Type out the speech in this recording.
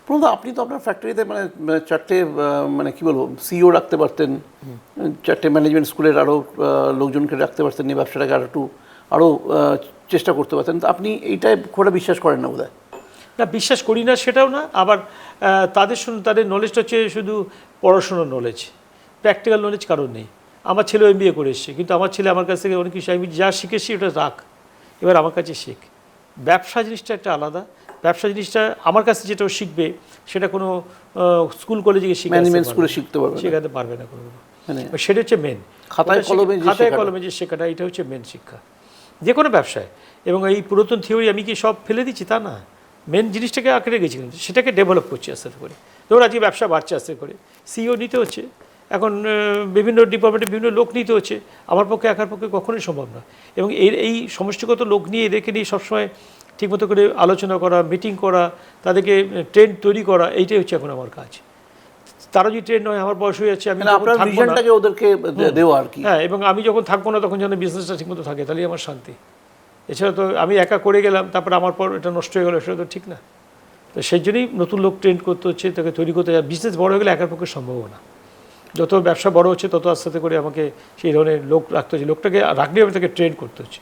প্রথমত আপনি তো আপনার ফ্যাক্টরিতে মানে চারটে মানে কী বলবো সিইও রাখতে পারতেন, চারটে ম্যানেজমেন্ট স্কুলের আরও লোকজনকে রাখতে পারতেন, এই ব্যবসাটাকে আরও চেষ্টা করতে পারতেন। তো আপনি এইটাই খুব বিশ্বাস করেন না বোধহয়? না, বিশ্বাস করি না সেটাও না, আবার তাদের নলেজটা হচ্ছে শুধু পড়াশোনার নলেজ, প্র্যাকটিক্যাল নলেজ কারোর নেই। আমার ছেলে MBA করে এসছে, কিন্তু আমার ছেলে আমার কাছ থেকে অনেক কিছু, আমি যা শিখেছি ওটা রাখ, এবার আমার কাছে শেখ। ব্যবসা জিনিসটা একটা আলাদা। ব্যবসা জিনিসটা আমার কাছে যেটা শিখবে সেটা কোনো স্কুল কলেজে গিয়ে ম্যানেজমেন্ট স্কুলে শিখতে পারবে, শেখাতে পারবে না কোনো। সেটা হচ্ছে মেন, খাতায় কলমে যে শেখাটা, এটা হচ্ছে মেন শিক্ষা যে কোনো ব্যবসায়। এবং এই পুরাতন থিওরি আমি কি সব ফেলে দিচ্ছি তা না, মেন জিনিসটাকে আঁকড়ে গেছি, কিন্তু সেটাকে ডেভেলপ করছি আস্তে আস্তে করে। ধরুন আজকে ব্যবসা বাড়ছে আস্তে করে, সিইও নিতে হচ্ছে, এখন বিভিন্ন ডিপার্টমেন্টে বিভিন্ন লোক নিতে হচ্ছে, আমার পক্ষে একার পক্ষে কখনোই সম্ভব না। এবং এই সমষ্টিগত লোক নিয়ে এদেরকে নিয়ে সবসময় ঠিকমতো করে আলোচনা করা, মিটিং করা, তাদেরকে ট্রেন্ড তৈরি করা, এইটাই হচ্ছে এখন আমার কাজ। তারা যদি ট্রেন্ড নয়, আমার বয়স হয়ে যাচ্ছে, আমি আপনার ভিশনটাকে ওদেরকে দেওয়া আর কি। হ্যাঁ, এবং আমি যখন থাকবো না তখন যেন বিজনেসটা ঠিকমতো থাকে, তাহলেই আমার শান্তি। এছাড়া তো আমি একা করে গেলাম, তারপরে আমার পর এটা নষ্ট হয়ে গেলো, সেটা তো ঠিক না। তো সেই জন্যই নতুন লোক ট্রেন্ড করতে হচ্ছে, তাকে তৈরি করতে। বিজনেস বড় হয়ে গেলে একার পক্ষে সম্ভব না। যত ব্যবসা বড় হচ্ছে তত আস্তে আস্তে করে আমাকে সেই ধরনের লোক রাখতে হচ্ছে, লোকটাকে রাখলেই আমি তাকে ট্রেন করতে হচ্ছে।